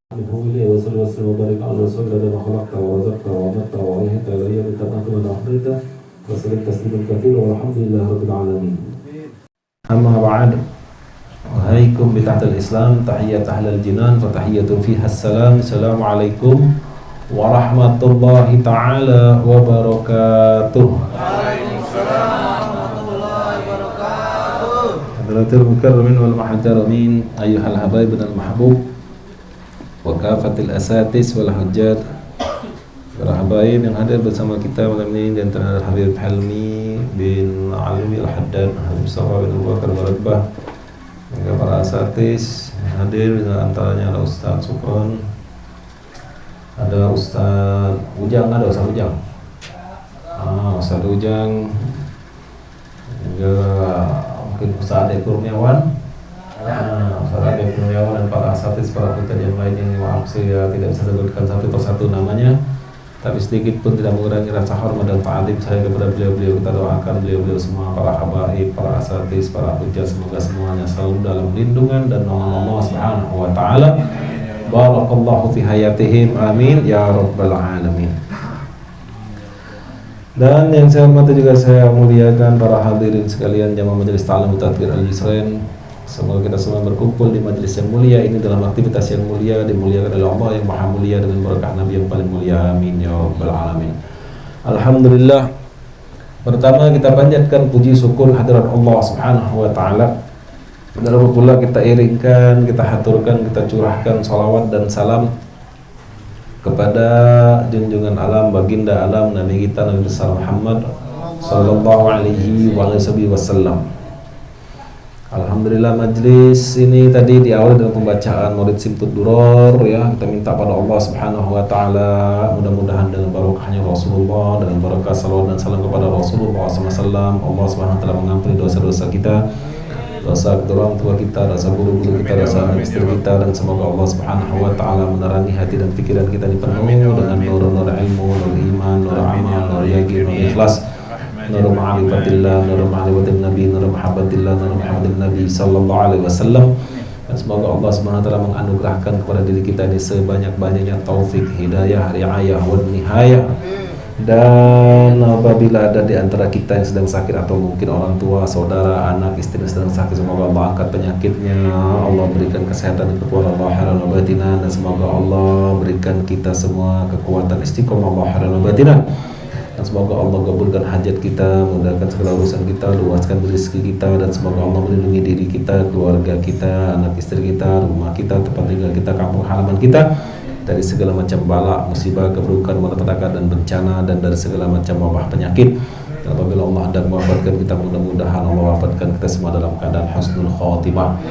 بفضله وصلى وسلم وبارك على رسول الله الذي خلقت ورزقت وعمدت وعليت علي بتقاك من أحريت وسلم تسليما كثيرا والحمد لله رب العالمين. أما بعد وهيكم بتحت الإسلام تحية أهل الجنان فتحية فيها السلام. السلام عليكم ورحمة الله تعالى وبركاته. Hadratul mukarramin wal muhtaramin ayyuhal habaibun al mahbub wa kafatil asatis wal hujjat. Para habaib yang hadir bersama kita malam ini dan antara Habib Helmi bin Alwi Al-Haddad, Habib Mustafa bin Abu Bakar Barakbah, juga para asatis yang hadir, antaranya ada Ustaz Sukron, ada Ustaz Ujang, ada Ustaz Ujang, Ustaz Ujang, juga mungkin Ustaz Ade Kurniawan, Ustaz Ade Kurniawan dan para asatis, para putra yang lain yang maaf saya tidak bisa sebutkan satu persatu namanya, tapi sedikit pun tidak mengurangi rasa hormat dan ta'alim saya kepada beliau-beliau. Kita doakan beliau-beliau semua, para habaib, para asatis, para hujjah, semoga semuanya selalu dalam lindungan dan naungan Allah Subhanahu wa taala. Barakallahu fi hayatihim, amin ya rabbal alamin. Dan yang saya hormati juga saya muliakan para hadirin sekalian jamaah majelis ta'lim Tadbir Al-Yusrain. Semoga kita semua berkumpul di majelis yang mulia ini dalam aktivitas yang mulia, dimuliakan oleh Allah yang maha mulia dengan berkah Nabi yang paling mulia, amin ya rabbal alamin. Alhamdulillah. Pertama kita panjatkan puji syukur hadirat Allah Subhanahu wa taala. Lalu pula kita iringkan, kita haturkan, kita curahkan salawat dan salam kepada junjungan alam, baginda alam, Nabi kita Nabi besar Muhammad sallallahu alaihi wasallam. Alhamdulillah majlis ini tadi diawali dengan pembacaan Maulid Simtud Duror ya. Kita minta pada Allah Subhanahu wa taala mudah-mudahan dengan barokahnya Rasulullah, dengan barakah salawat dan salam kepada Rasulullah SAW, Allah Subhanahu wa taala mengampuni dosa-dosa kita, dosa kedua orang tua kita, dosa guru-guru kita, dosa anak istri kita, dan semoga Allah Subhanahu wa taala menerangi hati dan pikiran kita dipenuhi dengan nur-nur ilmu, nur iman, nur amal, nur yaqin, nur ikhlas, nur ma'rifatillah, nur ma'rifatin nabi, nur mahabbatillah, nur mahabbatin nabi sallallahu alaihi wasallam. Dan semoga Allah Subhanahu wa taala menganugerahkan kepada diri kita ini sebanyak-banyaknya taufik, hidayah, riayah, wa nihayah. Dan apabila ada di antara kita yang sedang sakit atau mungkin orang tua, saudara, anak, istri yang sedang sakit, semoga Allah angkat penyakitnya, Allah berikan kesehatan dan kekuatan zahiran wa batinan, dan semoga Allah berikan kita semua kekuatan istiqomah zahiran wa batinan, dan semoga Allah kabulkan hajat kita, mudahkan segala urusan kita, luaskan rezeki kita, dan semoga Allah melindungi diri kita, keluarga kita, anak istri kita, rumah kita, tempat tinggal kita, kampung halaman kita dari segala macam bala, musibah, keburukan, malapetaka dan bencana, dan dari segala macam wabah penyakit. Dan apabila Allah hendak mewafatkan kita, mudah-mudahan Allah wafatkan kita semua dalam keadaan husnul khatimah.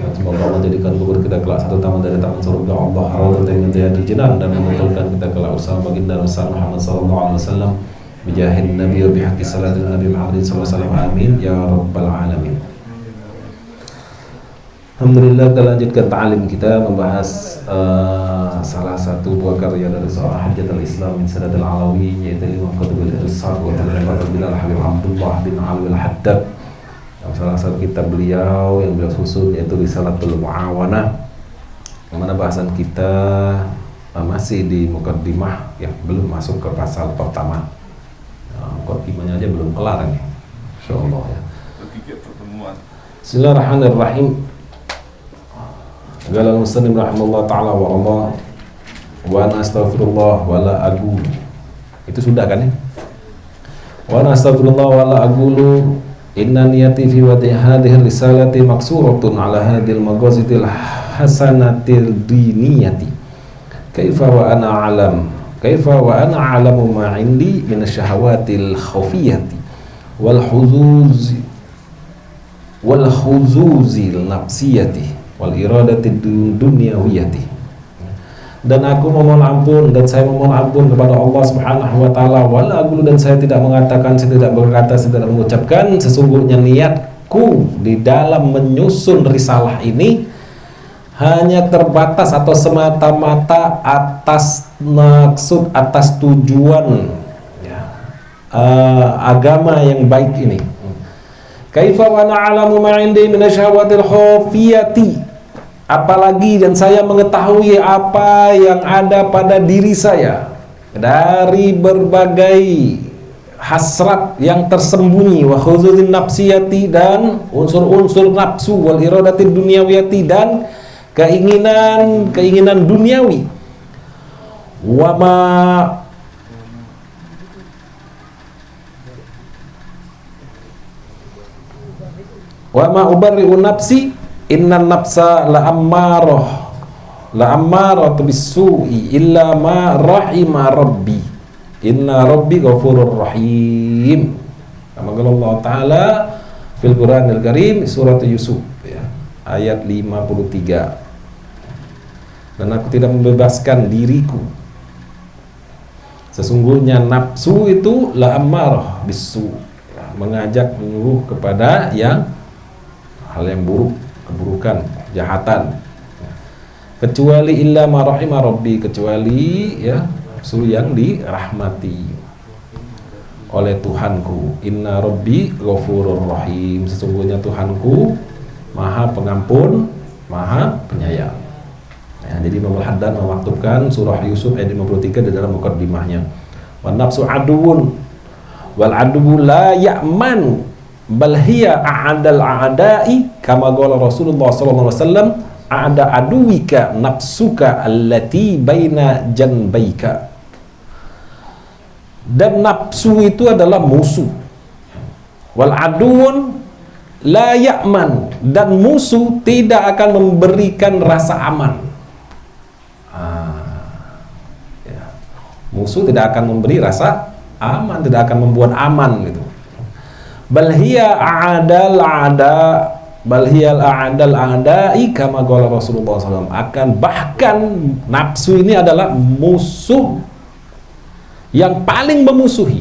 Dan semoga Allah jadikan kubur kita kelak satu taman dari taman surga Allah, rawdatan min riyadil jinan, dan mengumpulkan kita kelak bersama baginda Rasul Muhammad sallallahu alaihi wasallam bijahin nabi wa bihaqqi salatin nabi Muhammad sallallahu alaihi wasallam, amin ya rabbal alamin. Alhamdulillah, kita lanjutkan ta'lim kita membahas salah satu buah karya dari seorang Hujjatul Islam min Sadat Al-Alawi, yaitu Imam Qutbul Irsad wa Tadribat Bilal Habib Abdullah bin Alwi Al-Haddad. Salah satu kitab beliau yang beliau susun yaitu Risalatul Mu'awanah, yang mana bahasan kita masih di mukaddimah, yang belum masuk ke pasal pertama. Mukaddimahnya aja belum kelar nih, insyaallah ya. Bismillahirrahmanirrahim. Qala al-musannif rahimahullah ta'ala wa Allah wa ana astaghfirullah wa la aqulu. Itu sudah kan ya? Wa ana astaghfirullah wa la aqulu inna niyati fi wadi hadhihi risalati maksuratun ala hadhil maqasidil hasanatil diniyati. Kaifa wa ana alam alamu ma indi min asyahawatil khafiyati wal khuzuzil nafsiyati wal iradati dunyawiyati. Dan aku memohon ampun, dan saya memohon ampun kepada Allah Subhanahu wa taala, wala aqulu, dan saya tidak mengatakan, saya tidak berkata, saya tidak mengucapkan, sesungguhnya niatku di dalam menyusun risalah ini hanya terbatas atau semata-mata atas maksud, atas tujuan ya, agama yang baik ini. Kaifa wa na'lamu ma 'indi min asyahawatil khafiyati apalagi dan saya mengetahui apa yang ada pada diri saya dari berbagai hasrat yang tersembunyi, wa khuzuzin nafsiyati, dan unsur-unsur nafsu, wal iradati dunyawiyati, dan keinginan duniawi, wa ma ubarri'u nafsi innan nafsa la ammarah bis-su'i illa ma rahima rabbi inna rabbi ghafurur rahim. Kama qala Allah Ta'ala fil Qur'anil Karim surat Yusuf ya, ayat 53. Dan aku tidak membebaskan diriku, sesungguhnya nafsu itu la ammarah bisu, ya, mengajak menyuruh kepada hal yang buruk, keburukan, kejahatan. Kecuali illa ma rahima rabbi, kecuali ya nafsu yang dirahmati oleh Tuhanku. Inna rabbi ghafurur rahim, sesungguhnya Tuhanku Maha Pengampun, Maha Penyayang. Ya, jadi Imam Al-Haddad memaktubkan surah Yusuf ayat 53 di dalam mukaddimahnya. Wan nafsu aduun wal aduwu la ya'man bal hiya a'adal a'da'i kama qala Rasulullah sallallahu alaihi wasallam a'da aduwika nafsuka allati baina janbaika. Dan nafsu itu adalah musuh. Wal aduun la ya'man, dan musuh tidak akan memberikan rasa aman. Musuh tidak akan memberi rasa aman, tidak akan membuat aman gitu. Bal hiya a'dal a'da'i kama qala Rasulullah SAW. Bahkan nafsu ini adalah musuh yang paling memusuhi.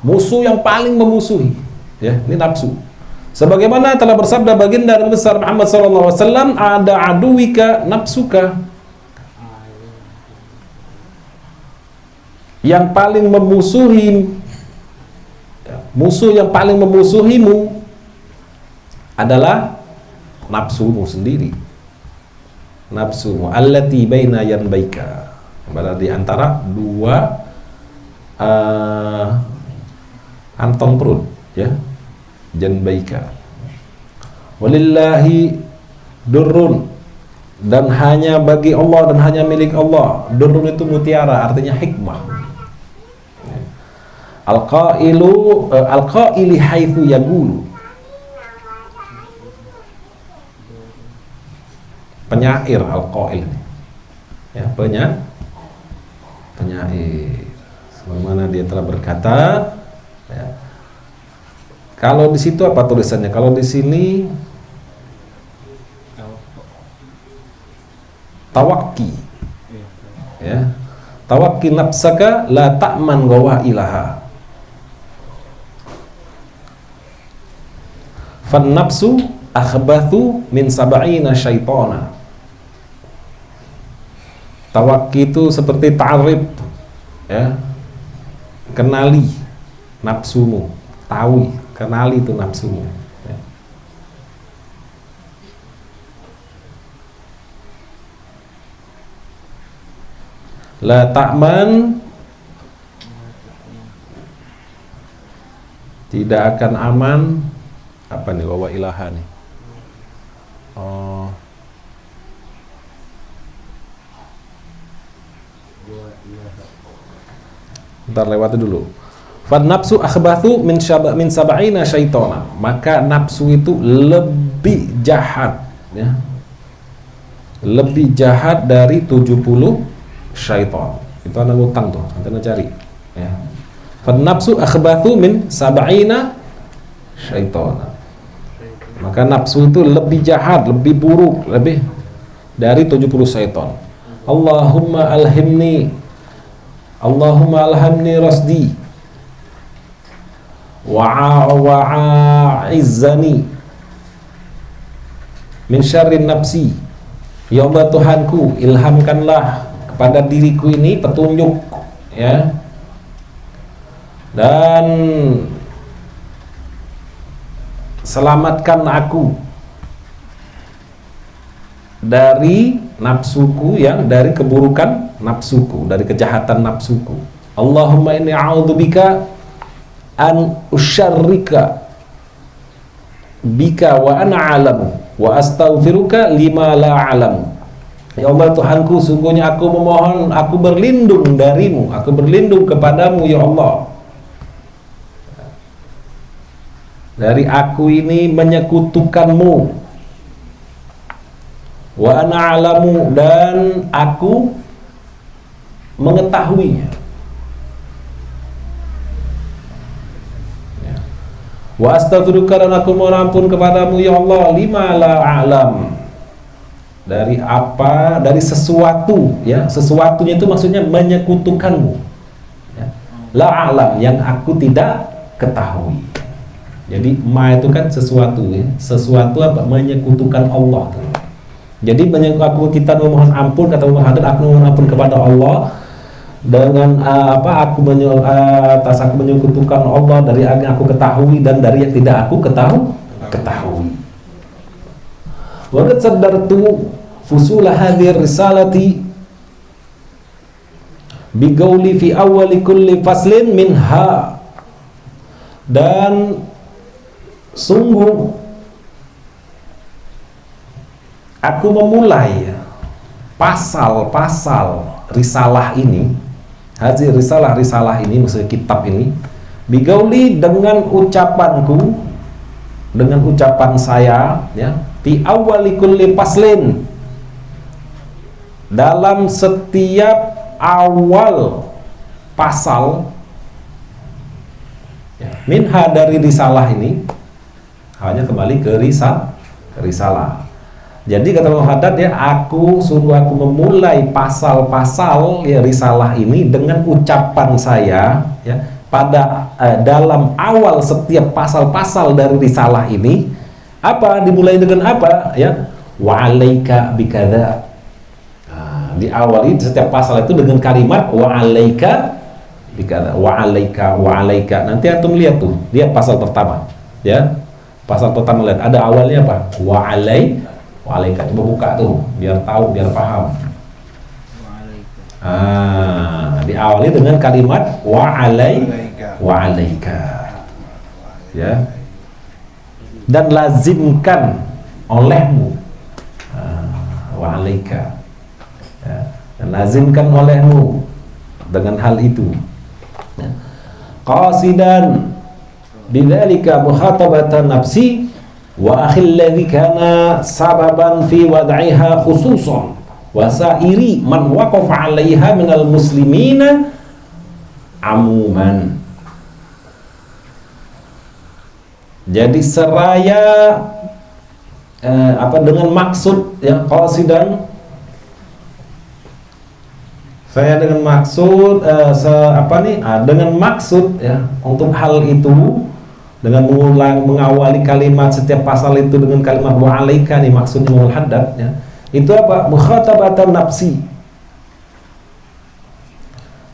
Musuh yang paling memusuhi, ya, ini nafsu. Sebagaimana telah bersabda baginda Nabi besar Muhammad sallallahu alaihi wasallam, ada aduwika nafsuka. Yang paling memusuhi, musuh yang paling memusuhimu adalah nafsumu sendiri. Nafsumu allati baina yanbaika, berada di antara dua antong perut, ya, janbaika. Walillahi durrun, dan hanya bagi Allah dan hanya milik Allah. Durrun itu mutiara, artinya hikmah. Al-qaili haitsu yaqulu, penyair. Al-qail, ya, penyair. Sebagaimana dia telah berkata, ya. Kalau di situ apa tulisannya? Kalau di sini tawakki, ya, tawakki nafsaka la ta'man gawailaha. Fan nafsu akhbathu min sab'ina syaitana. Tawakki itu seperti ta'rif, ya, kenali nafsumu, tahu, kenali itu nafsumu, ya. La ta'man, tidak akan aman. Apa nih wa ilaha nih? Oh, ntar lewati dulu. Fan nafsu akhbathu min sab'ina syaitana. Maka nafsu itu lebih jahat, ya, lebih jahat dari 70 syaitan. Itu anak utang tuh, nanti cari, ya. Fan nafsu akhbathu min sab'ina syaitana. Maka nafsu itu lebih jahat, lebih buruk, lebih dari 70 syaitan. Allahumma alhimni rasdi wa'izzani min syarrin nafsi. Ya Allah Tuhanku, ilhamkanlah kepada diriku ini petunjuk, ya, dan selamatkan aku dari nafsuku, ya, dari keburukan nafsuku, dari kejahatan nafsuku. Allahumma inni a'udzubika an usyarrika bika wa ana alamu wa astaghfiruka lima la alamu. Ya Allah Tuhanku, sungguhnya aku memohon, aku berlindung darimu, aku berlindung kepadamu ya Allah, dari aku ini menyekutukanmu, wa ana alamu, dan aku mengetahuinya, ya. Wa astaghfiruka, dan aku mohon ampun kepadamu ya Allah, lima la alam, dari apa, dari sesuatu, ya, sesuatunya itu maksudnya menyekutukanmu, ya. La alam, yang aku tidak ketahui. Jadi ma itu kan sesuatu, ya, sesuatu apa, menyekutukan Allah. Jadi kita memohon ampun, kata Muhammad, aku memohon ampun kepada Allah dengan aku menyekutukan Allah dari yang aku ketahui dan dari yang tidak aku ketahui. Wa qad saddartu fusul hadhihi risalati bi qawli fi awwali kulli faslin minha, dan sungguh aku memulai pasal-pasal risalah ini, hasil risalah ini, maksudnya kitab ini, bigauli, dengan ucapanku, dengan ucapan saya, ya, fi awwali kulli faslin, dalam setiap awal pasal, ya, minha, dari risalah ini, hanya kembali ke risalah. Jadi kata Muhammad, ya, aku memulai pasal-pasal, ya, risalah ini dengan ucapan saya, ya, pada dalam awal setiap pasal-pasal dari risalah ini, apa, dimulai dengan apa, ya, wa alaika bikadza. Diawali setiap pasal itu dengan kalimat wa alaika bikadza, wa alaika. Nanti antum lihat tuh, lihat pasal pertama, ya. Pasal pertama, lihat ada awalnya apa, wa alaika. Coba buka tuh biar tahu, biar paham. Diawali dengan kalimat wa alaika, ya, dan lazimkan olehmu, wa alaika, ya, dan lazimkan olehmu dengan hal itu, ya. Qasidan bidzalika mukhatabatan nafsi wa akhil ladzi kana sababan fi wad'iha khususan wa sa'iri man waqafa 'alaiha minal muslimina amuman. Jadi seraya dengan maksud, ya, qasidan, saya dengan maksud dengan maksud, ya, untuk hal itu, dengan mengawali kalimat setiap pasal itu dengan kalimat wa alaika, nih maksudnya Muhammad, ya, itu apa, mukhatabatan nafsi,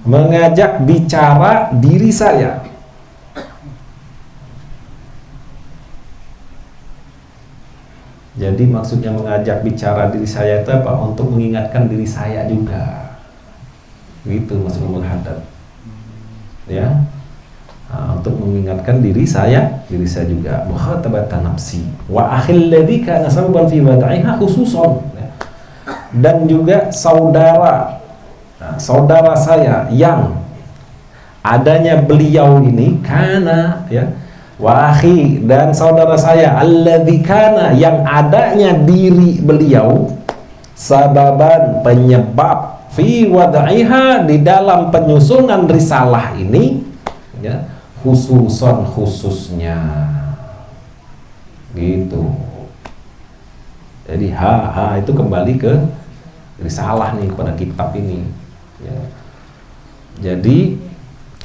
mengajak bicara diri saya. Jadi maksudnya mengajak bicara diri saya itu apa, untuk mengingatkan diri saya juga, gitu maksudnya Muhammad, ya. Untuk mengingatkan diri saya juga, mukhatabatan nafsi wa akhil ladzi kana sababan fi wad'iha khususan, ya. Dan juga saudara saya yang adanya beliau ini, kana, ya, wa akhi, dan saudara saya alladzi kana, yang adanya diri beliau, sababan, penyebab, fi wad'iha, di dalam penyusunan risalah ini, ya, khususnya, gitu. Jadi itu kembali ke risalah nih, kepada kitab ini, ya. Jadi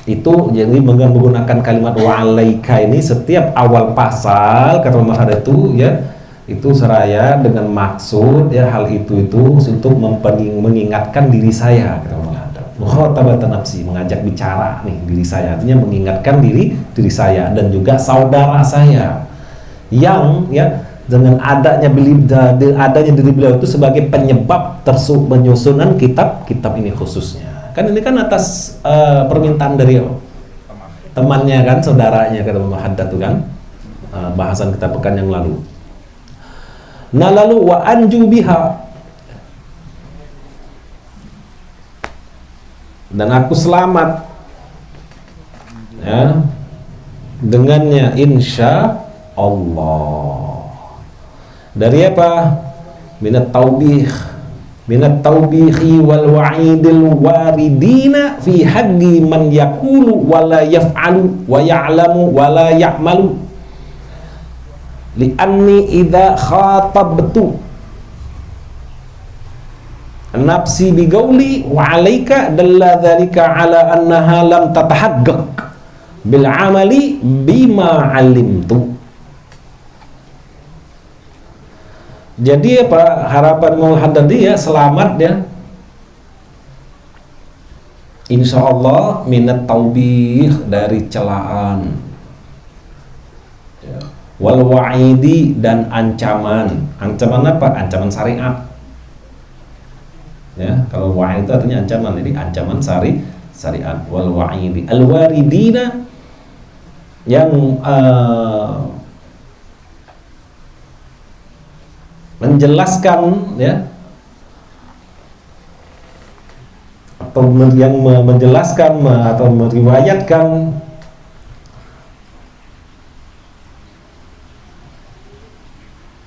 itu, jadi menggunakan kalimat wa alaika ini setiap awal pasal, kata Muhammad itu, ya, itu seraya dengan maksud, ya, hal itu untuk mengingatkan diri saya, kata Muhammad. Mukhatabatan nafsi, mengajak bicara nih diri saya, artinya mengingatkan diri saya dan juga saudara saya yang, ya, dengan adanya diri beliau itu sebagai penyebab penyusunan kitab-kitab ini khususnya. Kan ini kan atas permintaan dari temannya kan, saudaranya, kata Imam Haddad itu kan, bahasan kita pekan yang lalu. Nah lalu wa anju biha, dan aku selamat ya dengannya insya Allah. Dari apa? Minat taubihi wal wa'idil waridina fi haqqi man yaqulu wa la yaf'alu wa ya'lamu wa la ya'malu li'anni idza khatabtu nafsi bigauli wa 'alaika dalla dzalika 'ala annaha lam tatahaqqaq bil 'amali bima 'alimtu. Jadi apa harapan Imam Haddad ya, selamat ya insya Allah minat taubih, dari celaan ya. Wal wa'idi, dan ancaman. Ancaman apa? Ancaman syariat ya. Kalau wa'id itu artinya ancaman, jadi ancaman syariat. Wal wa'idi al waridina, yang menjelaskan ya, atau yang menjelaskan atau meriwayatkan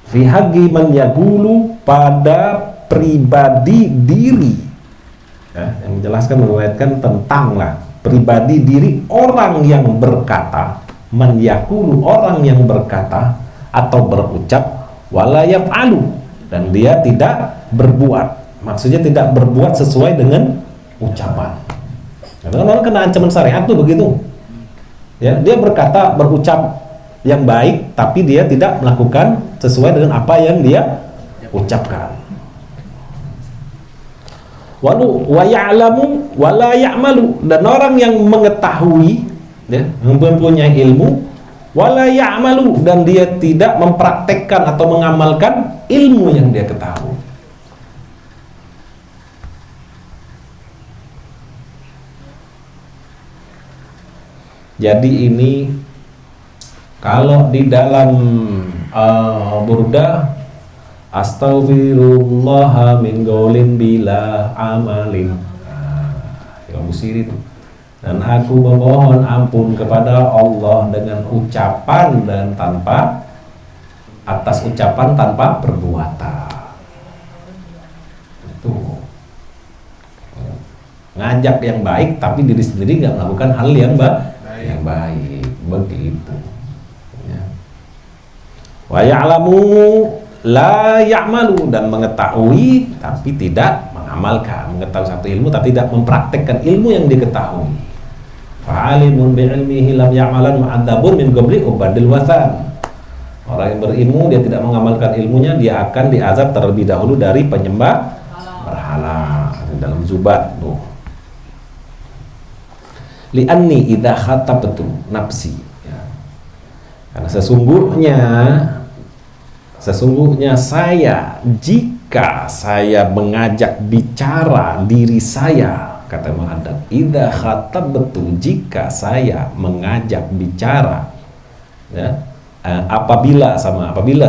fi haqqi man yaqulu, pada pribadi diri ya, yang menjelaskan meriwayatkan tentang pribadi diri orang yang berkata, man yaqulu, orang yang berkata atau berucap, wala yaf'alu, dan dia tidak berbuat. Maksudnya tidak berbuat sesuai dengan ucapan. Karena orang kena ancaman syariat tuh begitu. Ya, dia berkata, berucap yang baik, tapi dia tidak melakukan sesuai dengan apa yang dia ucapkan. Walu wa ya'lamu wa la ya'malu, dan orang yang mengetahui ya, mempunyai ilmu, wala ya'malu, dan dia tidak mempraktekkan atau mengamalkan ilmu yang dia ketahui. Jadi ini kalau di dalam Burdah, astaghfirullah min qaulin bila amalin, ya Busiri itu. Dan aku memohon ampun kepada Allah dengan ucapan dan tanpa, atas ucapan tanpa perbuatan. Itu ngajak yang baik, tapi diri sendiri nggak melakukan hal yang baik, begitu. Ya. Wa ya'lamu la ya'malu, dan mengetahui tapi tidak mengamalkan, mengetahui satu ilmu tapi tidak mempraktekkan ilmu yang diketahui. Fa'alimun bi'ilmihi lam ya'malan mu'adzabun min qabli ubadil wathan. Orang yang berilmu dia tidak mengamalkan ilmunya, dia akan diazab terlebih dahulu dari penyembah berhala. Dalam Zubat tuh. Li'anni idza khatabtu nafsi ya. Karena sesungguhnya saya, jika saya mengajak bicara diri saya, kata Imam Haddad, idza khatabtu, jika saya mengajak bicara ya, apabila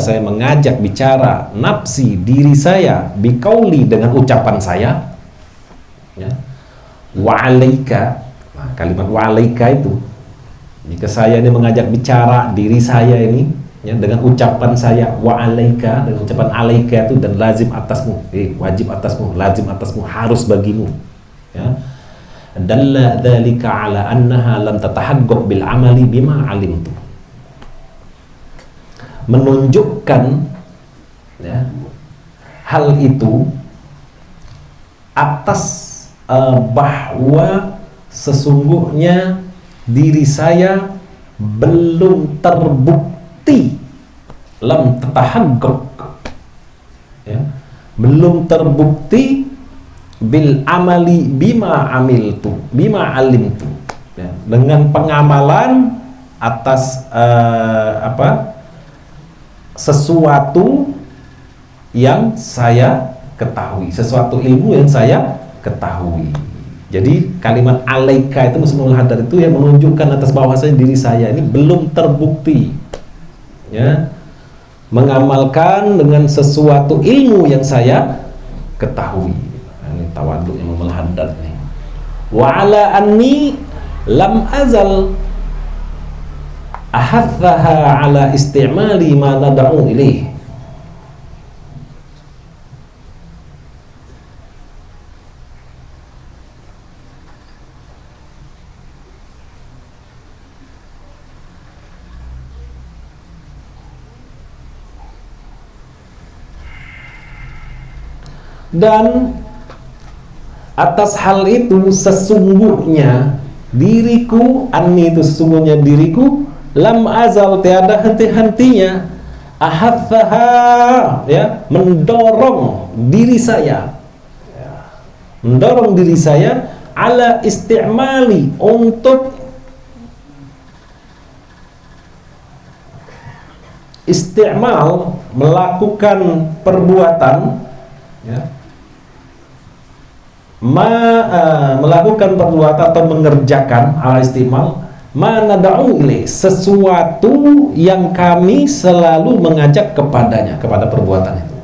saya mengajak bicara nafsi, diri saya, biqauli, dengan ucapan saya ya, wa alaika, kalimat wa alaika itu, jika saya ini mengajak bicara diri saya ini ya, dengan ucapan saya wa alaika, dengan ucapan alaika itu, dan lazim atasmu, wajib atasmu, lazim atasmu, harus bagimu ya, dalla dzalika ala annaha lam tatahaqqaq bil amali bima alimtu, menunjukkan ya, hal itu atas bahwa sesungguhnya diri saya belum terbukti, lam tatahaqqaq ya, belum terbukti bil amali bima amiltu, bima alimtu ya, dengan pengamalan atas sesuatu yang saya ketahui, sesuatu ilmu yang saya ketahui. Jadi kalimat alaika itu musnul hadar itu yang menunjukkan atas bahwasanya diri saya ini belum terbukti, ya, mengamalkan dengan sesuatu ilmu yang saya ketahui. Ini tawaduk yang musnul hadar nih. Wa ala anni lam azal ahathaha ala istimali ma nad'u ilaih. Dan atas hal itu sesungguhnya diriku, anni itu sesungguhnya diriku, lam azal tiada henti-hentinya, ahathaha, ya, mendorong diri saya, mendorong diri saya ala istimali, untuk istimal, melakukan perbuatan, ya, melakukan perbuatan atau mengerjakan al istimal mana da'u ilaih, sesuatu yang kami selalu mengajak kepadanya, kepada perbuatan itu.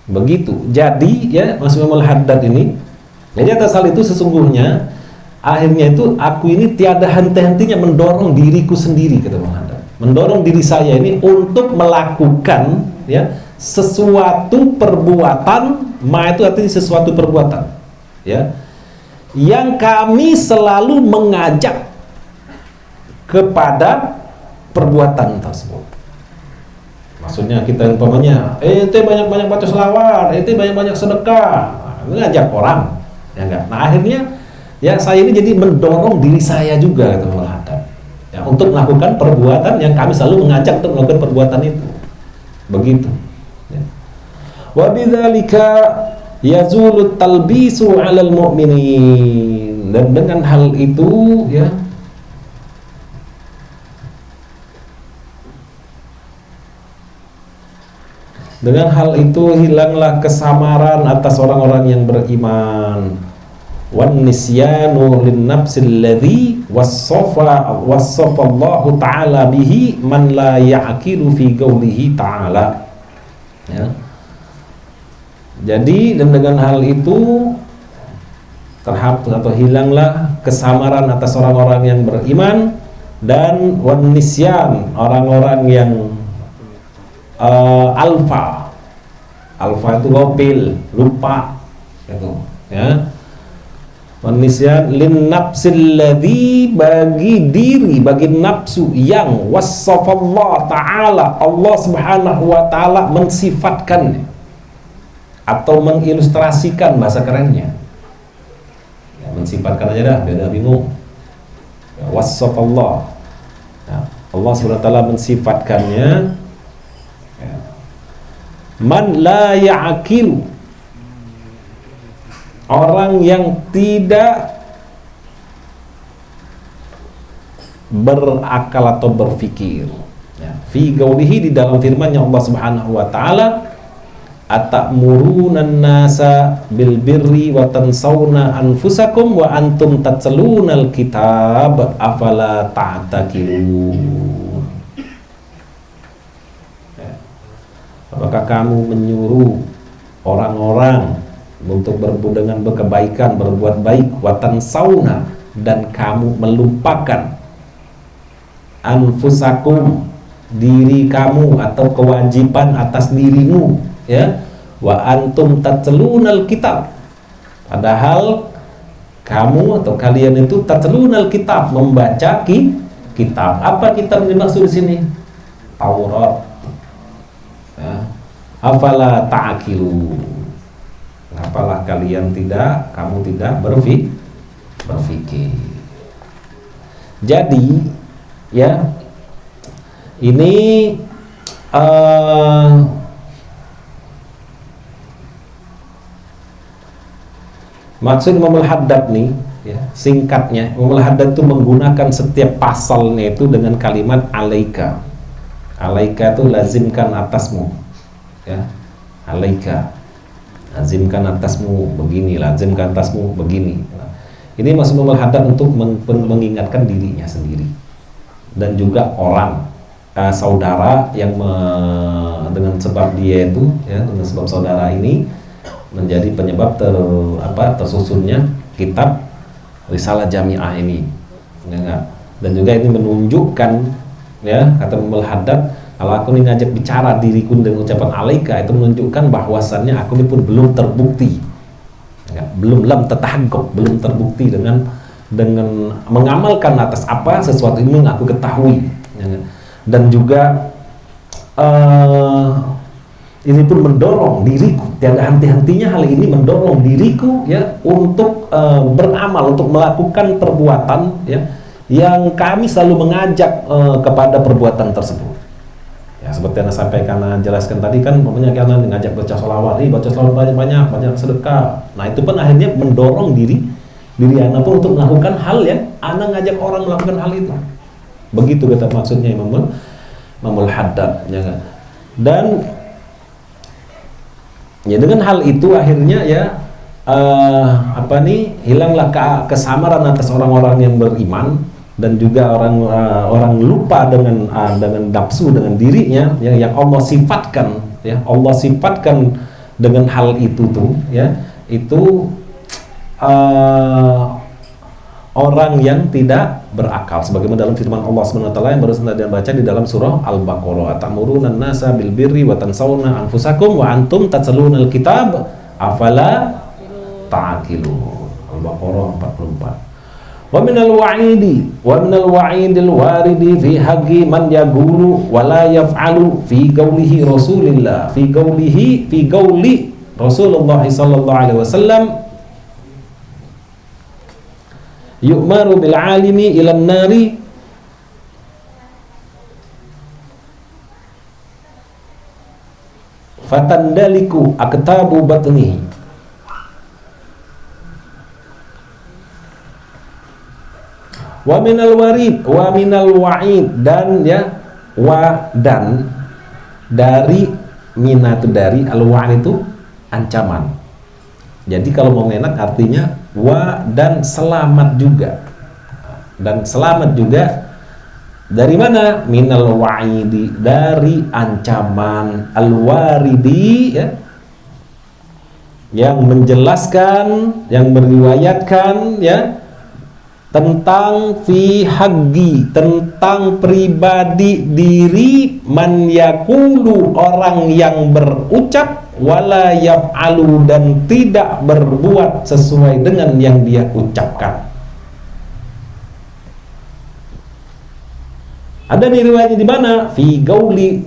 Begitu. Jadi ya, Musnul Haddad ini, jadi atas hal itu sesungguhnya akhirnya itu aku ini tiada henti-hentinya mendorong diriku sendiri, kata Musnul Haddad, mendorong diri saya ini untuk melakukan, ya, sesuatu perbuatan. Ma itu artinya sesuatu perbuatan, ya, yang kami selalu mengajak kepada perbuatan tersebut. Maksudnya kita umpamanya, ente banyak-banyak baca selawat, ente banyak-banyak sedekah, mengajak orang, ya enggak. Nah akhirnya ya saya ini jadi mendorong diri saya juga, kata Muhammad, ya, untuk melakukan perbuatan yang kami selalu mengajak untuk melakukan perbuatan itu. Begitu. Wa bidzalika yazulu talbisu 'alal mu'minin, dan dengan hal itu, ya, dengan hal itu hilanglah kesamaran atas orang-orang yang beriman. Wan nisyanu lin nafsil ladzi wassafallahu ta'ala bihi man la ya'qilu fi qaulihi ta'ala, ya. Jadi dan dengan hal itu terhapus atau hilanglah kesamaran atas orang-orang yang beriman, dan wan nisyan, orang-orang yang alfa itu gopil, lupa, gitu, ya. Wan nisyan lin nafsil ladzi, bagi diri, bagi nafsu yang wassafallahu ta'ala, Allah subhanahu wa ta'ala mensifatkannya atau mengilustrasikan, bahasa kerennya, ya, mensifatkan aja dah, beda bingung, ya, wassafallah, ya, Allah SWT mensifatkannya, ya. Man la ya'qilu, orang yang tidak berakal atau berfikir, ya. Fi qaulihi, di dalam firman-Nya Allah Subhanahu wa taala, atamuruna nasa bil birri wa tansawna anfusakum wa antum tatlunal kitab afala ta'taqilun. Apakah kamu menyuruh orang-orang untuk berbuat dengan kebaikan, berbuat baik, wa tansawna, dan kamu melupakan anfusakum, diri kamu atau kewajiban atas dirimu, ya, wa antum tatlunal kitab, padahal kamu atau kalian itu tatlunal kitab, membaca kitab. Apa kitab yang dimaksud di sini? Taurat, ya. Afala ta'qilu, apalah kamu tidak berfikir. Jadi ya, ini maksud Imam Al-Haddad nih, ya, singkatnya Imam Al-Haddad itu menggunakan setiap pasalnya itu dengan kalimat alaika. Alaika itu lazimkan atasmu, ya. Alaika, lazimkan atasmu begini, lazimkan atasmu begini. Ini maksud hadad untuk mengingatkan dirinya sendiri dan juga orang saudara yang dengan sebab dia itu, ya, dengan sebab saudara ini menjadi penyebab tersusunnya kitab Risalah Jami'ah ini, ya. Dan juga ini menunjukkan, ya, kata Haddad, kalau aku ini ngajak bicara diriku dengan ucapan alaika, itu menunjukkan bahwasannya aku ini pun belum terbukti, ya, belum tatahaqquq, belum terbukti dengan mengamalkan atas apa sesuatu ini yang aku ketahui, ya. Dan juga ini pun mendorong diriku, tiada henti-hentinya hal ini mendorong diriku, ya, untuk beramal, untuk melakukan perbuatan, ya, yang kami selalu mengajak kepada perbuatan tersebut. Ya, seperti yang saya sampaikan, jelaskan tadi kan, pokoknya kita ngajak baca sholawat, baca sholawat banyak-banyak, banyak sedekah. Nah, itu pun akhirnya mendorong diri anak pun untuk melakukan hal yang anak ngajak orang melakukan hal itu. Begitu kata maksudnya Imamul Haddad, ya. Dan ya dengan hal itu akhirnya, ya, hilanglah kesamaran atas orang-orang yang beriman, dan juga orang lupa dengan nafsu, dengan dirinya, ya, yang Allah sifatkan, ya, Allah sifatkan dengan hal itu tuh, ya, itu orang yang tidak berakal, sebagaimana dalam firman Allah Subhanahu wa taala yang baru saja baca di dalam surah Al-Baqarah, atamuruna an-nasa bil birri wa tansawna anfusakum wa antum tatluna al-kitab afala ta'qilun. Al-Baqarah 44. Wa minal wa'idil waridi fi haqqi man yaqulu wa la yaf'alu fi qawlihi Rasulillah fi qawli Rasulullah sallallahu alaihi wasallam yu'maru bil alimi ilan nari fatandaliku aktabu batnihi. Wa minal wa'id, dan, ya, dan dari minat, dari al-wa'id itu ancaman. Jadi kalau mau enak artinya dan selamat juga. Dan selamat juga dari mana? Minal wa'idi, dari ancaman al-waridi, ya, yang menjelaskan, yang meriwayatkan, ya, tentang fi haqqi, tentang pribadi diri man yaqulu, orang yang berucap, wala yaf'alu, dan tidak berbuat sesuai dengan yang dia ucapkan. Ada riwayatnya di mana? Fi qauli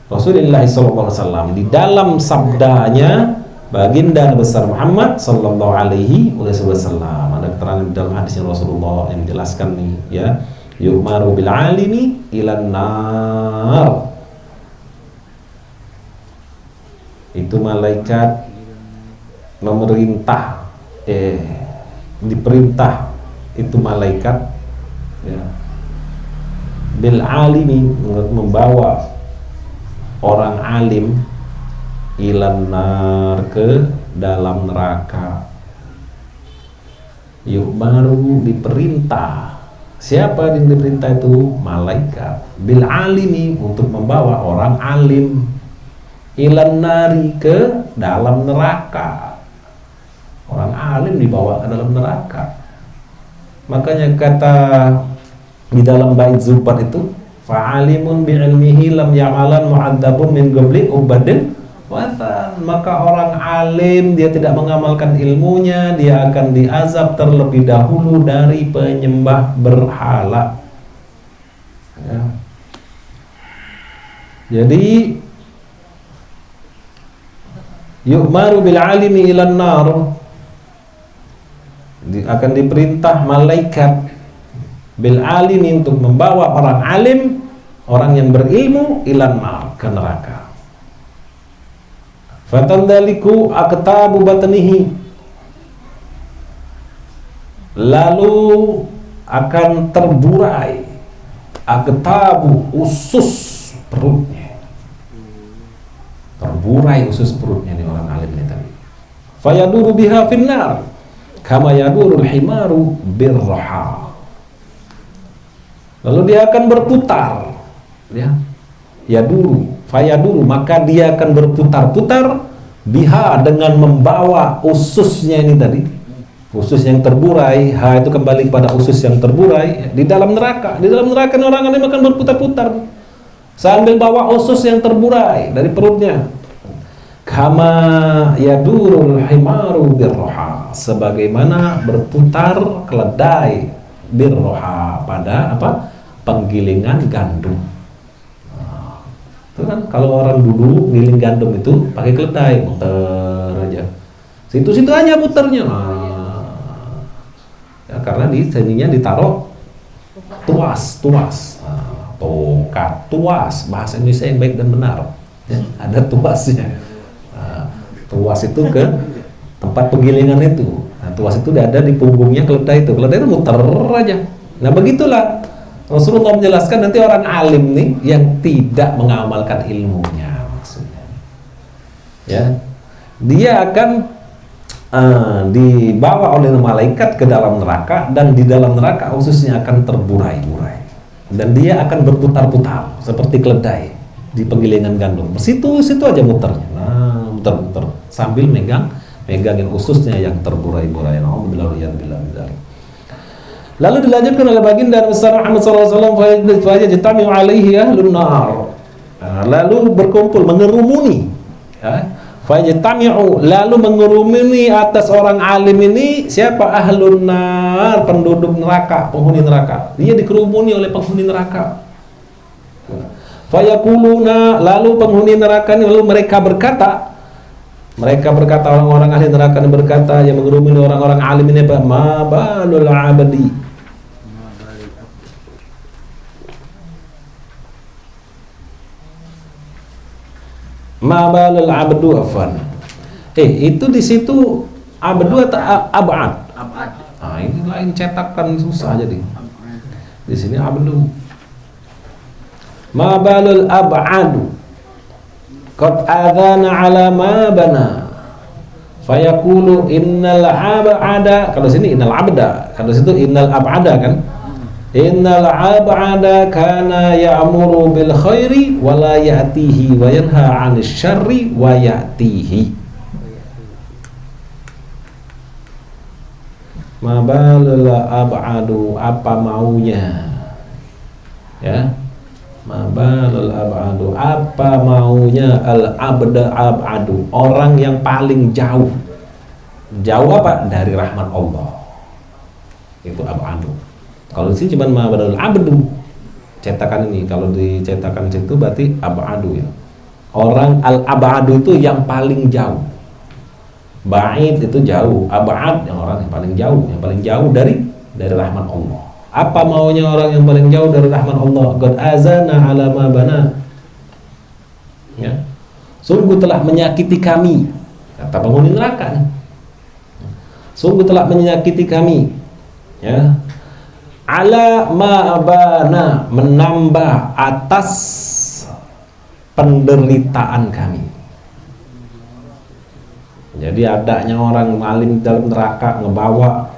Rasulullah sallallahu alaihi wasallam, di dalam sabdanya baginda besar Muhammad sallallahu alaihi wasallam. Ada keterangan di dalam hadisnya Rasulullah yang menjelaskan nih, ya, yu'maru bil alimi ilan nar. Itu malaikat memerintah, diperintah itu malaikat, ya, bil alimi, membawa orang alim ilan nar, ke dalam neraka. Yuk baru diperintah. Siapa yang diperintah itu? Malaikat. Bil alimi, untuk membawa orang alim, ilan nari, ke dalam neraka. Orang alim dibawa ke dalam neraka. Makanya kata di dalam bait Zubat itu, fa'alimun bi'ilmihi lam ya'malan mu'adzabun min qabli ubadin watan. Maka orang alim, dia tidak mengamalkan ilmunya, dia akan diazab terlebih dahulu dari penyembah berhala, ya. Jadi yu'maru bil alimi ilan nar, akan diperintah malaikat bil alimi, untuk membawa orang alim, orang yang berilmu, ilan nar, ke neraka. Fatandaliku aktabu batnihi, lalu akan terburai aktabu, usus perutnya. Terburai usus perutnya nih orang alim ini tadi. Fayaduru biha finnar kama yadurul himaru birraha. Lalu dia akan berputar, ya. Yaduru, fayaduru, maka dia akan berputar-putar biha, dengan membawa ususnya ini tadi. Usus yang terburai, ha itu kembali pada usus yang terburai di dalam neraka. Di dalam neraka orang alim akan berputar-putar sambil bawa usus yang terburai dari perutnya. Kama yadurul himaru birroha, sebagaimana berputar keledai birroha pada apa? Penggilingan gandum. Nah, itu kan kalau orang dulu giling gandum itu pakai keledai, muter aja. Situ-situ aja muternya. Nah, ya, karena di sininya ditaruh tuas. Nah, tongkat, tuas, bahasa Indonesia yang baik dan benar. Ya, ada tuasnya. Tuas itu ke tempat penggilingan itu. Nah, tuas itu ada di punggungnya keledai itu. Keledai itu muter aja. Nah, begitulah Rasulullah menjelaskan nanti orang alim nih yang tidak mengamalkan ilmunya, maksudnya. Ya. Dia akan dibawa oleh malaikat ke dalam neraka, dan di dalam neraka khususnya akan terburai-burai. Dan dia akan berputar-putar seperti keledai di penggilingan gandum. Situ aja muternya. Nah, muter-muter sambil megangin ususnya yang terburai-burai. Lalu dilanjutkan oleh baginda besar Muhammad sallallahu alaihi wasallam, alaihi ahlun nar. Lalu berkumpul mengerumuni, ya. Lalu mengerumuni atas orang alim ini siapa? Ahlun nar, penduduk neraka, penghuni neraka. Dia dikerumuni oleh penghuni neraka. Fayakuluna, lalu penghuni neraka ini, lalu mereka berkata, orang-orang ahli neraka ini berkata, yang mengerumuni orang-orang alim ini, ma balul abadi, ma balul abdu afan. Itu di situ abdu atau abad? Abad. Nah, ini lain cetakan, susah jadi. Di sini abdu. Ma balul ab'adu qad adhana ala ma bana fayaqulu innal ab'ada. Kalau sini innal abda, kalau situ innal ab'ada kan. Innal ab'ada kana ya'muru bil khairi wa la ya'tihi wa yanha 'anil syarri wa ya'tihi. Ma balul ab'adu, apa maunya, ya. Mabalul abadu, apa maunya al abda abadu, orang yang paling jauh. Jauh apa? Dari rahmat Allah. Itu abadu. Kalau di sini cuma mabalul abdu. Cetakan ini, kalau dicetakan situ berarti abadu, ya. Orang al abadu itu yang paling jauh. Ba'id itu jauh, abad yang orang yang paling jauh dari rahmat Allah. Apa maunya orang yang paling jauh dari rahmat Allah? Qad azana ala ma bana. Ya. Sungguh telah menyakiti kami, kata penghuni neraka. Sungguh telah menyakiti kami, ya. Ala ma bana, menambah atas penderitaan kami. Jadi adanya orang alim dalam neraka ngebawa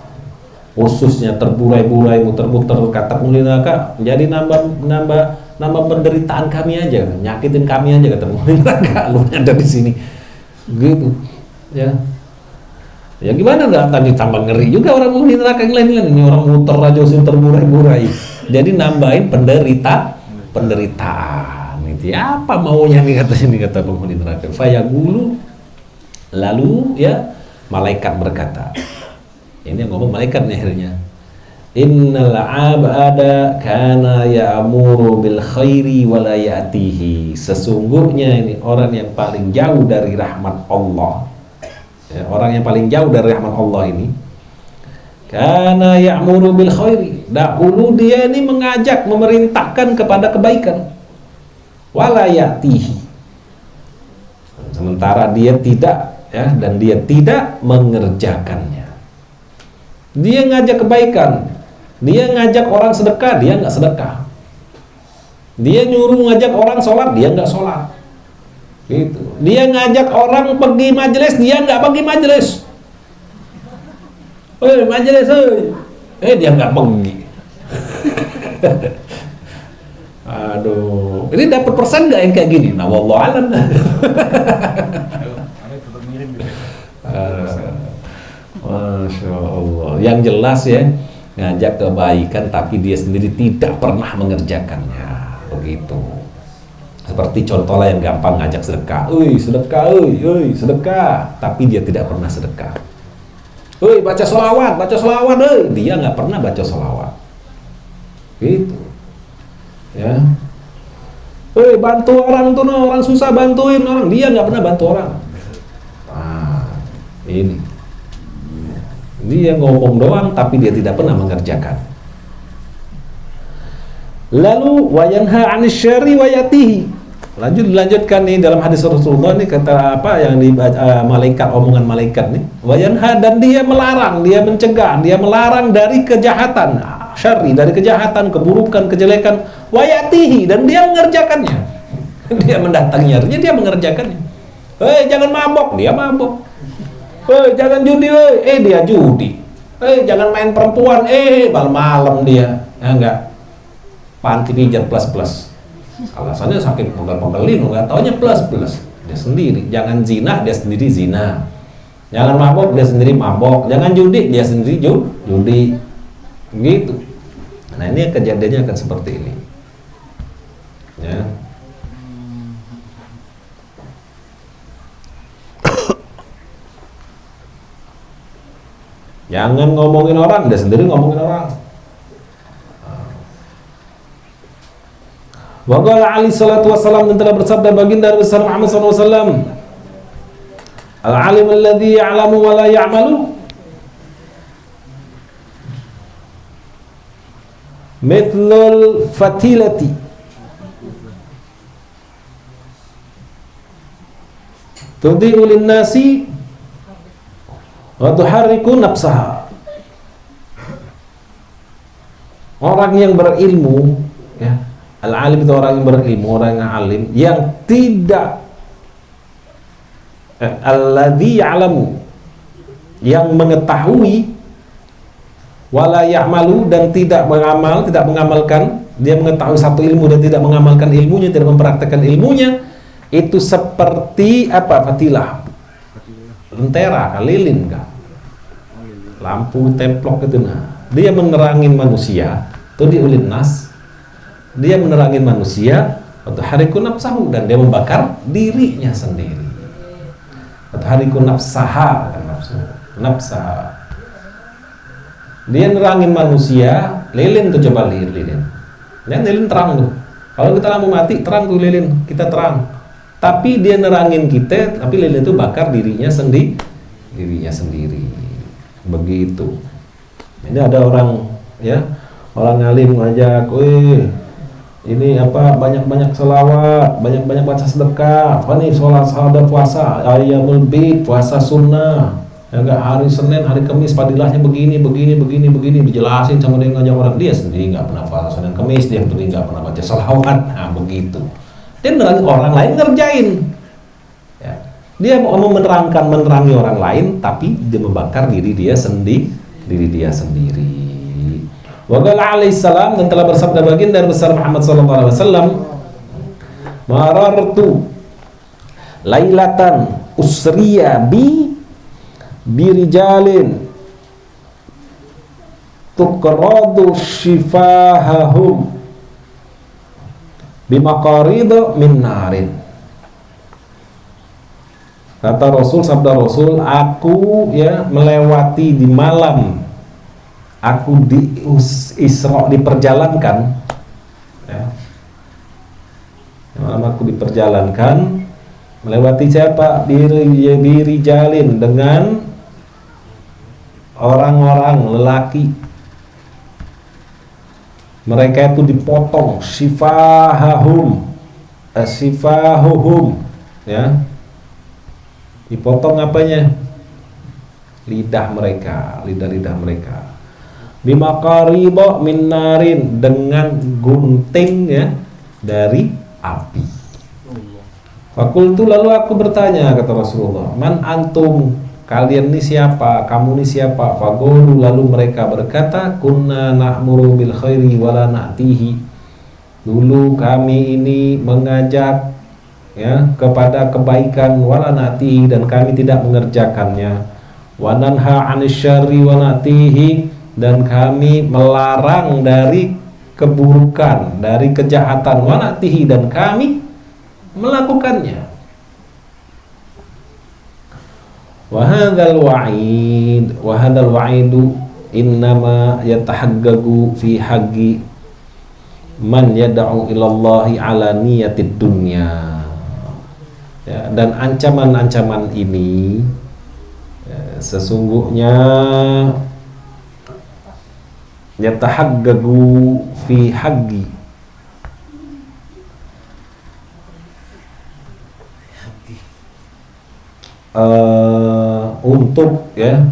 ususnya terburai-burai, muter-muter, kata penghuni neraka, jadi nambah penderitaan kami aja, nyakitin kami aja, kata penghuni neraka. Lu ada di sini, gitu, ya. Ya gimana, nggak tadi tambah ngeri juga orang penghuni neraka yang lain-lain. Ini orang muter aja usus terburai-burai, jadi nambahin penderitaan. Itu apa maunya nih, kata penghuni neraka. Fayaqulu, lalu ya malaikat berkata. Ini yang ngomong malaikat nih akhirnya. Innal abada kana ya'muru bil khairi wa la ya'tihi. Sesungguhnya ini orang yang paling jauh dari rahmat Allah. Ya, orang yang paling jauh dari rahmat Allah ini. Kana ya'muru bil khairi. Dahulu dia ini mengajak, memerintahkan kepada kebaikan. Wa la ya'tihi. Sementara dia tidak, ya, dan dia tidak mengerjakannya. Dia ngajak kebaikan, dia ngajak orang sedekah, dia nggak sedekah. Dia nyuruh ngajak orang sholat, dia nggak sholat. Gitu. Dia ngajak orang pergi majelis, dia nggak pergi majelis. Majelis, dia nggak pergi. Aduh, ini dapat persen nggak yang kayak gini? Nah, wallahu alam. Masya Allah. Yang jelas ya, ngajak kebaikan tapi dia sendiri tidak pernah mengerjakannya, begitu. Seperti contoh lah yang gampang, ngajak sedekah, sedekah, sedekah, tapi dia tidak pernah sedekah. Baca sholawat, dia nggak pernah baca sholawat, gitu. Ya, bantu orang tuh, orang susah bantuin orang, dia nggak pernah bantu orang. Nah, ini dia ngomong doang tapi dia tidak pernah mengerjakan. Lalu wayanha 'anil syarri wa yatihi. Dilanjutkan nih dalam hadis Rasulullah nih, kata apa yang dibaca malaikat, omongan malaikat nih, wayanha, dan dia melarang, dia mencegah, dia melarang dari kejahatan, syarri, dari kejahatan, keburukan, kejelekan, wayatihi, dan dia mengerjakannya. Dia mendatanginya, artinya dia mengerjakannya. Jangan mabok, dia mabok. Jangan judi, dia judi. Jangan main perempuan, malam-malam dia, enggak, panti pijat plus. Alasannya saking pegel-pegelin, nggak taunya plus dia sendiri. Jangan zina, dia sendiri zina. Jangan mabok, dia sendiri mabok. Jangan judi, dia sendiri judi. Gitu. Nah, ini kejadiannya akan seperti ini. Ya. Jangan ngomongin orang, dia sendiri ngomongin orang. Wa qala alaihi salatu wassalam, dan telah bersabda baginda besar Muhammad sallallahu alaihi wasallam, al-alim alladhi ya'lamu wa la ya'malu mithlul fatilati tudhi'u lin-nasi wa tuharriku nafsaha. Orang yang berilmu, ya, al-alim itu orang yang berilmu, orang yang alim, yang tidak alladzi ya'lamu, yang mengetahui, wala ya'malu, dan tidak mengamalkan. Dia mengetahui satu ilmu dan tidak mengamalkan ilmunya, tidak mempraktekkan ilmunya. Itu seperti apa? Fatilah, lentera, lilin kah, lampu templok itu. Nah, dia menerangin manusia, itu diulin nas. Dia menerangin manusia, atau hariku nafsahu, dan dia membakar dirinya sendiri. Atau hariku nafsaha, nafsaha. Dia nerangin manusia, lilin tuh, coba lilin. Dan lilin terang tuh. Kalau kita lampu mati, terang tuh lilin, kita terang. Tapi dia nerangin kita, tapi lilin itu bakar dirinya sendiri. Begitu. Ini ada orang, ya, orang alim ngajak, ini apa, banyak-banyak selawat, banyak-banyak baca sedekah, apa nih, sholat, sahadat, puasa, ayyamul bid, puasa sunnah, ya enggak, hari Senin, hari Kamis fadilahnya begini, dijelasin sama dia ngajak orang. Dia sendiri nggak pernah puasa Senin Kamis, dia sendiri nggak pernah baca selawat. Nah, begitu. Dia orang lain ngerjain, ya. Dia mau menerangi orang lain, tapi dia membakar diri dia sendiri. Wa qala alaihi salam, dan telah bersabda baginda besar Muhammad sallallahu alaihi wasallam, marartu lailatan usriya birijalin tuqradu shifahahum bimaqarid min narin. Kata Rasul, sabda Rasul, aku, ya, melewati di malam, aku di Isra, diperjalankan, ya. Malam aku diperjalankan, melewati siapa? Birijalin, dengan orang-orang lelaki. Mereka itu dipotong, sifahuhum, ya. Dipotong apanya? Lidah mereka. Bimaqariba min narin, dengan gunting, ya, dari api. Fakultu, lalu aku bertanya, kata Rasulullah, man antum, kalian ini siapa, kamu ini siapa? Faqulu, lalu mereka berkata, kunna na'muru bil khairi wala na'tihi, dulu kami ini mengajak ya kepada kebaikan, wala na'tihi, dan kami tidak mengerjakannya, wa nanha 'anil syarri wa na'tihi, dan kami melarang dari keburukan, dari kejahatan, wa na'tihi, dan kami melakukannya. Wa hadzal wa'idu innama yatahaggagu fi haqqi man yad'u ilallahi ala niyatid dunya. Ya, dan ancaman-ancaman ini ya, sesungguhnya yatahaggagu fi haqqi, untuk ya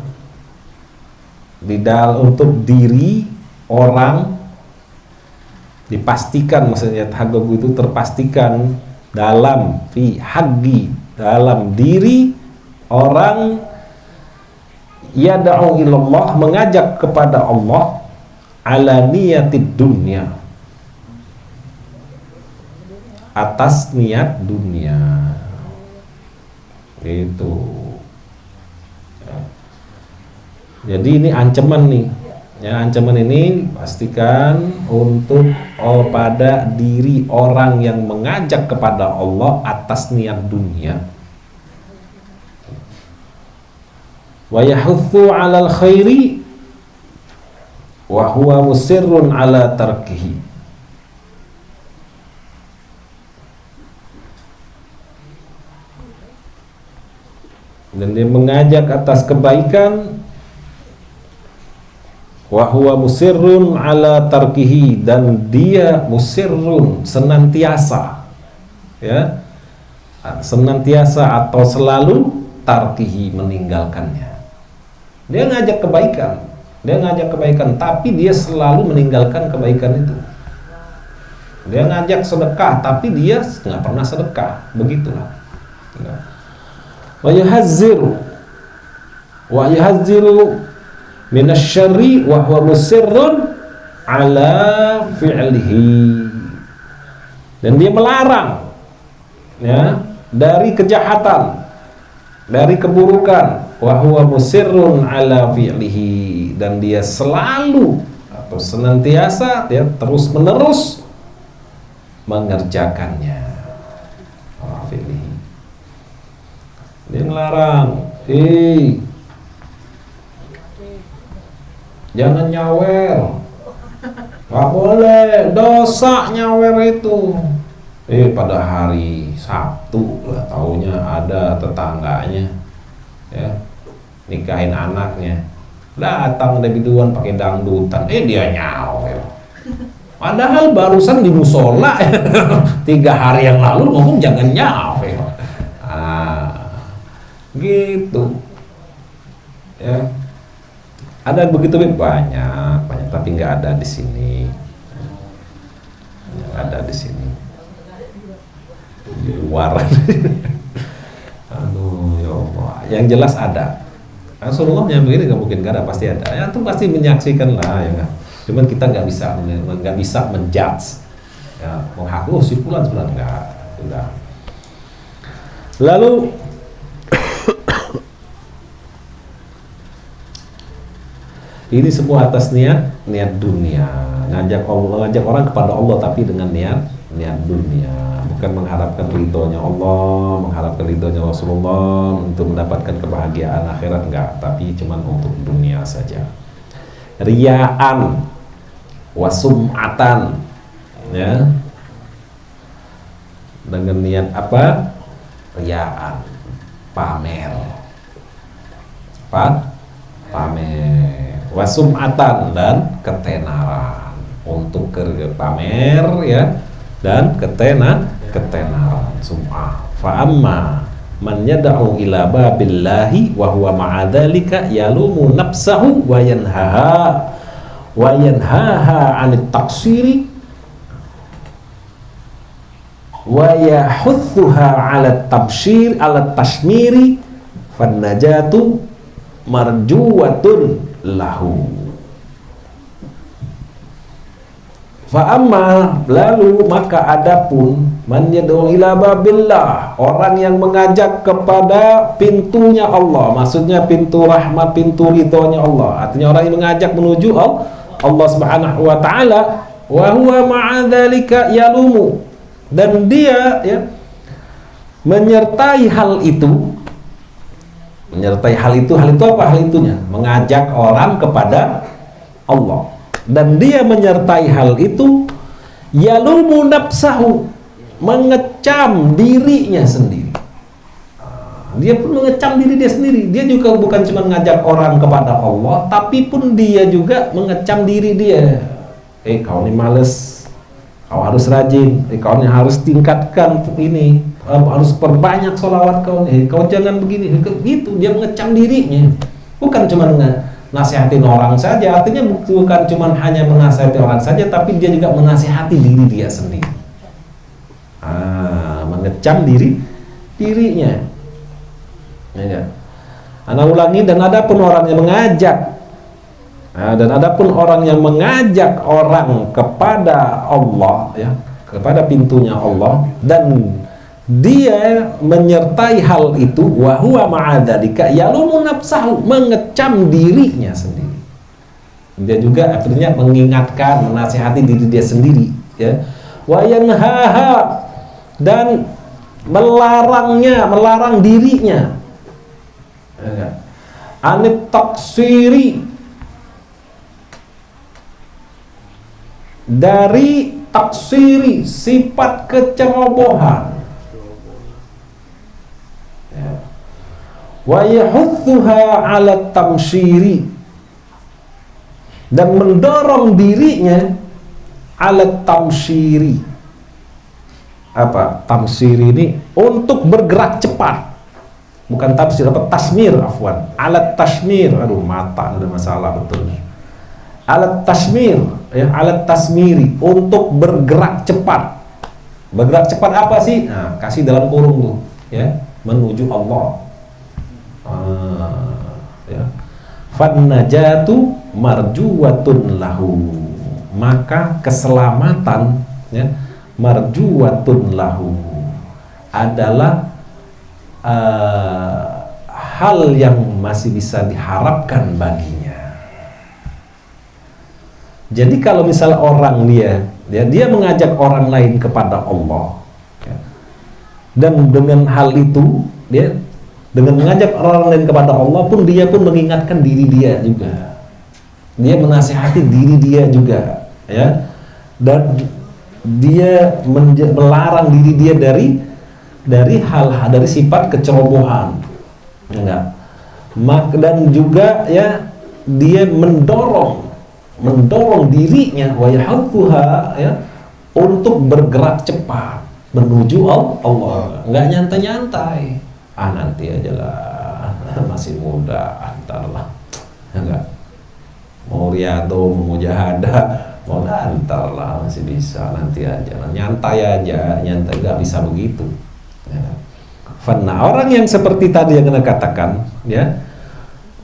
untuk diri orang, dipastikan, maksudnya tahagguq itu terpastikan dalam fi haqqi, dalam diri orang, yad'u ilallah, mengajak kepada Allah, ala niyatid dunya, atas niat dunia. Itu ya. Jadi ini ancaman nih ya, ancaman ini pastikan untuk pada diri orang yang mengajak kepada Allah atas niat dunia. Wa yahutsu 'alal khairi wa huwa musirrun 'ala tarkihi. Dan dia mengajak atas kebaikan, wa huwa musirrun 'ala tarkihi, dan dia musirrun, senantiasa ya, senantiasa atau selalu, tarkihi, meninggalkannya. Dia ngajak kebaikan, tapi dia selalu meninggalkan kebaikan itu. Dia ngajak sedekah, tapi dia nggak pernah sedekah, begitulah ya. Wa yuhazziru minasyarri wa huwa musirrun ala fi'lihi, dan dia melarang ya dari kejahatan, dari keburukan, wa huwa musirrun ala fi'lihi, dan dia selalu atau senantiasa, dia terus menerus mengerjakannya. Fi'lihi, dia melarang, jangan nyawer, nggak boleh, dosa nyawer itu. Pada hari Sabtu lah, taunya ada tetangganya ya nikahin anaknya, datang dari biduan pakai dangdutan, dia nyawer, padahal barusan di musola 3 hari yang lalu ngomong jangan nyawer. Gitu ya. Ada begitu banyak, tapi nggak ada di sini. Nggak ada di sini. Di luar. Aduh, ya Allah. Yang jelas ada. Rasulullah yang begini nggak mungkin nggak ada, pasti ada. Ya tuh pasti menyaksikan lah ya kan. Cuman kita nggak bisa menjudge. Ya, mengaku si fulan nggak. Sudah. Lalu ini semua atas niat dunia, ngajak orang kepada Allah tapi dengan niat dunia, bukan mengharapkan ridhonya Allah, mengharapkan ridhonya Rasulullah untuk mendapatkan kebahagiaan akhirat, enggak, tapi cuma untuk dunia saja. Riyaan wasum'atan ya, dengan niat apa? Riyaan, pamer, wasum'atan, dan ketenaran, untuk pamer ya, dan ketenaran, sum'ah. Fa'amma man yad'u ila babillahi wa huwa ma'adzalika yalumu nafsahu wa yanhaha 'anit taqsiri wa yahuthuha 'ala tabsyir 'ala tashmiri fan najatu marjuwatun lahu. Fa'amma, lalu maka adapun man yad'u ila babillah, orang yang mengajak kepada pintunya Allah, maksudnya pintu rahmat, pintu ridhonya Allah, artinya orang yang mengajak menuju Allah Subhanahu wa taala, wa huwa ma'a dzalika yalumu, dan dia ya menyertai hal itu hal itu apa? Hal itunya mengajak orang kepada Allah, dan dia menyertai hal itu yalumu nafsahu, mengecam dirinya sendiri. Dia pun mengecam diri dia sendiri. Dia juga bukan cuma mengajak orang kepada Allah, tapi pun dia juga mengecam diri dia. Kau ini males, kau harus rajin, kau ini harus tingkatkan ini, harus perbanyak sholawat kau nih, kau jangan begini, gitu. Dia mengecam dirinya, bukan cuma nasihatin orang saja, artinya bukan cuma hanya menasihati orang saja, tapi dia juga menasihati diri dia sendiri. Mengecam dirinya. Ya. Anak ulangi, dan adapun orang yang mengajak, orang kepada Allah, ya, kepada pintunya Allah, dan dia menyertai hal itu, wa huwa ma'adzalika yalumu nafsahu, mengecam dirinya sendiri. Dia juga akhirnya mengingatkan, menasihati diri dia sendiri, ya. Wa yanhaha, dan melarang dirinya, ya, anit taksiri, dari taksiri, sifat kecerobohan, wa yahuthuha 'ala tamsyiri, dan mendorong dirinya 'ala tamsyiri. Apa tamsyiri ini? Untuk bergerak cepat, bukan tafsir, apa tasmir, afwan, 'ala tasmir. Aduh, mata ada masalah betul. 'Ala tasmir, ya, 'ala tasmiri, untuk bergerak cepat. Bergerak cepat apa sih? Nah, kasih dalam kurung tuh, ya, menuju Allah. Ya. Fan najatu marjuwatun lahu, maka keselamatan, ya, marjuwatun lahu adalah hal yang masih bisa diharapkan baginya. Jadi kalau misal orang dia mengajak orang lain kepada Allah, ya, dan dengan hal itu dengan mengajak orang lain kepada Allah pun dia pun mengingatkan diri dia juga. Dia menasihati diri dia juga, ya. Dan dia melarang diri dia dari hal-hal, dari sifat kecerobohan. Enggak. Dan juga, ya, dia mendorong dirinya, wa yahuthuha, ya, untuk bergerak cepat menuju Allah. Enggak nyantai-nyantai. Nanti aja lah, masih muda, antarlah, enggak, mau riyadho, mau mujahadah, mau antarlah, masih bisa, nanti aja, nyantai aja, nyantai, enggak bisa begitu, ya. Nah, orang yang seperti tadi yang Anda katakan, ya,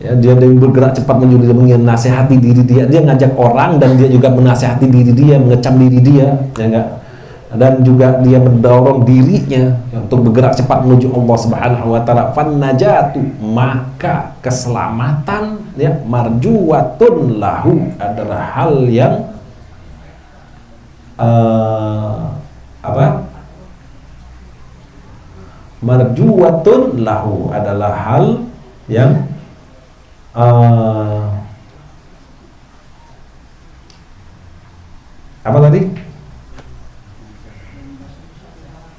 dia bergerak cepat menuju, menasihati diri dia ngajak orang, dan dia juga menasihati diri dia, mengecam diri dia, ya enggak, dan juga dia mendorong dirinya untuk bergerak cepat menuju Allah Subhanahu wa taala. Fan najatu, maka keselamatan, ya, marjuwatun lahu, adalah hal yang marjuwatun lahu adalah hal yang apa tadi?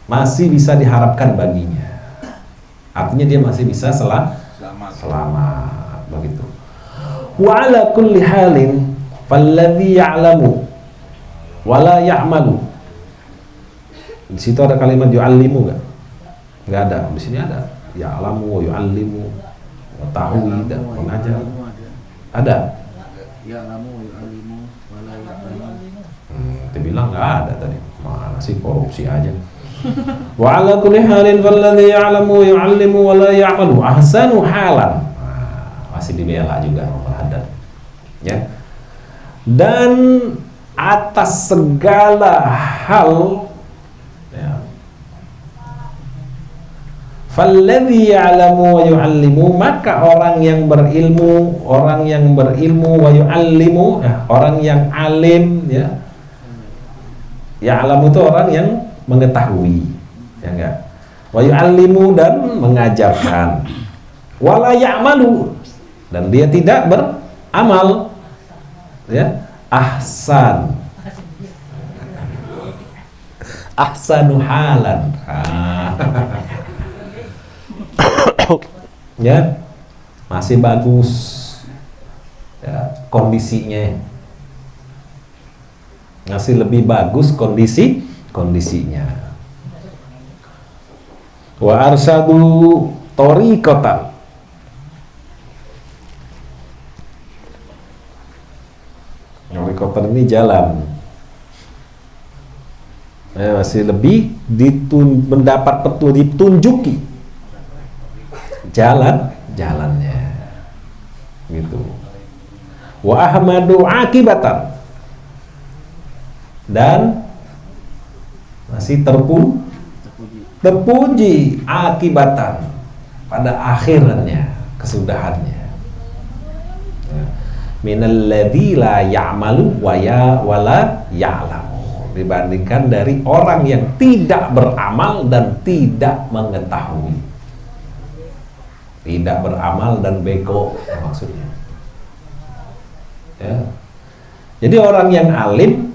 Masih bisa diharapkan baginya. Artinya dia masih bisa selamat begitu. Wa ala kulli halin falladhi ya'lamu wa la ya'malu. Di situ ada kalimat yu'allimu enggak? Enggak ada. Di sini ada. Ya'lamu wa yu'allimu, mengetahui dan mengajar. Ada. Ya'lamu wa yu'allimu wa la ya'lamu. Dia bilang enggak ada tadi. Mana sih, korupsi aja. Wa ala kulli halin falladhi ya'lamu yu'allimu wa la ya'malu ahsanu halan. Masih dibela juga haddad. Ya. Dan atas segala hal, ya, falladhi ya'lamu wa yu'allimu, maka orang yang berilmu wa yu'allimu, ya, orang yang alim, ya. Ya'lamu itu orang yang mengetahui, ya enggak? Wa yu'allimu, dan mengajarkan. Wala ya'malu, dan dia tidak beramal, ya. Ahsanu halan. Ya, masih bagus, ya, kondisinya, masih lebih bagus kondisinya. Wa arsadu tariqatan, tariqatan ini jalan, ya, masih lebih mendapat ditunjuki jalannya, gitu. Wa ahmadu akibatan, dan masih terpuji akibatan, pada akhirnya, kesudahannya. Minal ladzi la ya'malu wala ya'lamu, dibandingkan dari orang yang tidak beramal dan tidak mengetahui. Tidak beramal dan bego, maksudnya. Ya. Jadi orang yang alim,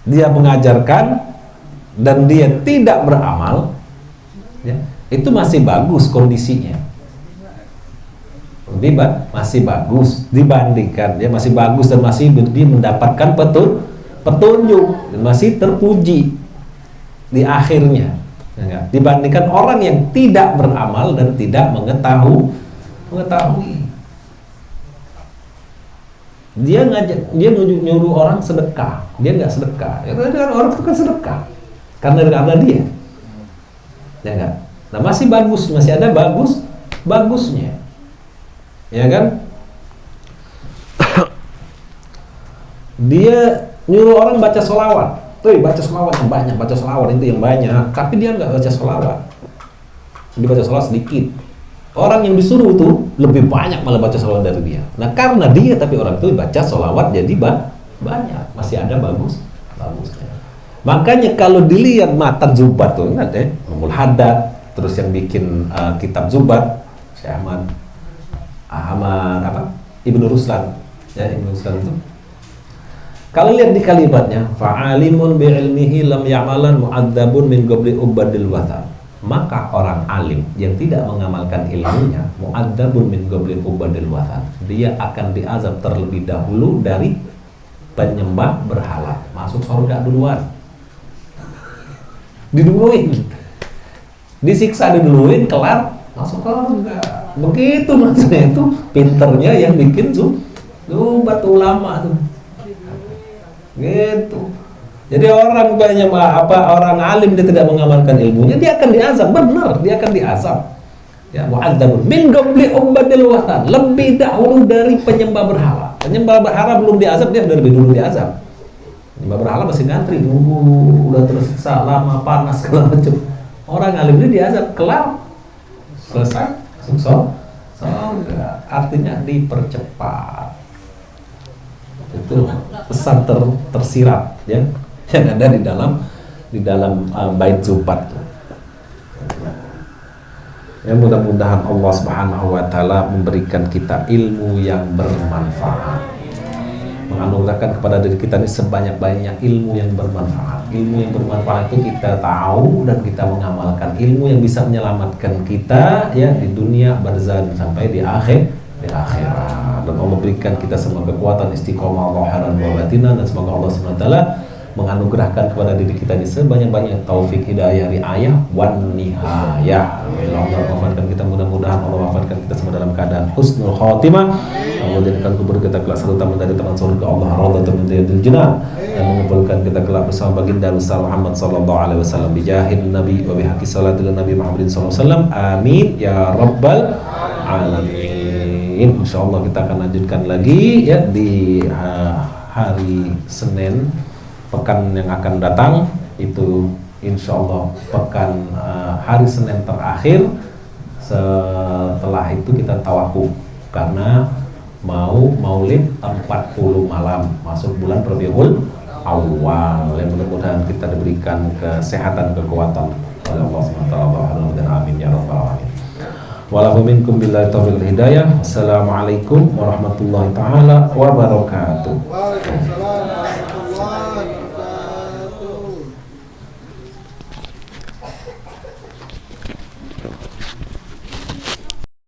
dia mengajarkan dan dia tidak beramal, ya, itu masih bagus kondisinya. Masih bagus dibandingkan, dia masih bagus dan masih dia mendapatkan petunjuk dan masih terpuji di akhirnya, ya, dibandingkan orang yang tidak beramal dan tidak mengetahui. Dia nyuruh orang sedekah, dia nggak sedekah. Ya, orang itu kan sedekah karena dia, ya nggak. Nah, masih bagus, masih ada bagusnya, ya kan? Dia nyuruh orang baca sholawat, baca sholawat yang banyak, baca sholawat itu yang banyak, tapi dia nggak baca sholawat, dia baca sholawat sedikit. Orang yang disuruh itu lebih banyak malah baca sholawat dari dia. Nah, karena dia, tapi orang itu baca sholawat jadi banyak, masih ada bagusnya. Makanya kalau dilihat matan Zubat tuh, ingat ya, Umul Haddad, terus yang bikin kitab Zubat, Syekh Ahmad Ibnu Ruslan, ya, Ibnu Ruslan itu. Kalau lihat di kalimatnya, fa'alimun bi'ilmihi lam ya'malan mu'adzabun min qabli ubadil wathan. Maka orang alim yang tidak mengamalkan ilmunya, mu'adzabun min qabli ubadil wathan, dia akan diazab terlebih dahulu dari penyembah berhala, masuk surga duluan. Diduluin, disiksa diduluin, kelar masuk surga. Begitu maksudnya, itu pinternya yang bikin Zubat ulama tuh, gitu. Jadi orang banyak orang alim, dia tidak mengamalkan ilmunya, dia akan diazab, benar, dia akan diazab. Ya, mu'adzabun min qabli ubadil wathan, lebih dahulu dari penyembah berhala. Penyembah berhala belum diazab, dia udah lebih dulu diazab. Penyembah berhala masih ngantri dulu, udah tersiksa lama, panas segala macam. Orang alim ini diazab, kelar, selesai, sukses. Artinya dipercepat. Itu pesan tersirat, ya, yang ada di dalam bait Zubat. Ya, mudah-mudahan Allah Subhanahu wa taala memberikan kita ilmu yang bermanfaat, menganugerahkan kepada diri kita ini sebanyak-banyak ilmu yang bermanfaat. Ilmu yang bermanfaat itu kita tahu dan kita mengamalkan, ilmu yang bisa menyelamatkan kita, ya, di dunia barzah sampai di akhirat. Dan Allah berikan kita semua kekuatan istiqomah zahiran wa batinan, dan semoga Allah Subhanahu wa taala menganugerahkan kepada diri kita ini sebanyak-banyak taufik hidayah riayah wan nihayah. Allah wafatkan kita, mudah-mudahan Allah wafatkan kita semua dalam keadaan husnul khotimah. Allah jadikan kubur kita kelak serta dari teman surga Allah radhatan min riyadil jinan, dan mengumpulkan kita kelak bersama baginda besar Muhammad sallallahu alaihi wasallam bijahin nabi wa bihaqqi salatil nabi Muhammadin sallallahu alaihi wasallam. Amin ya rabbal alamin. Insyaallah kita akan lanjutkan lagi ya di hari Senin pekan yang akan datang, itu insyaallah pekan hari Senin terakhir. Setelah itu kita tawakuf karena mau maulid 40 malam masuk bulan Rabiul Awal. Mudah-mudahan kita diberikan kesehatan, kekuatan oleh Allah SWT. Dan amin ya rabbal alamin. Walahu minkum billahi taufiq hidayah. Assalamualaikum warahmatullahi taala wabarakatuh.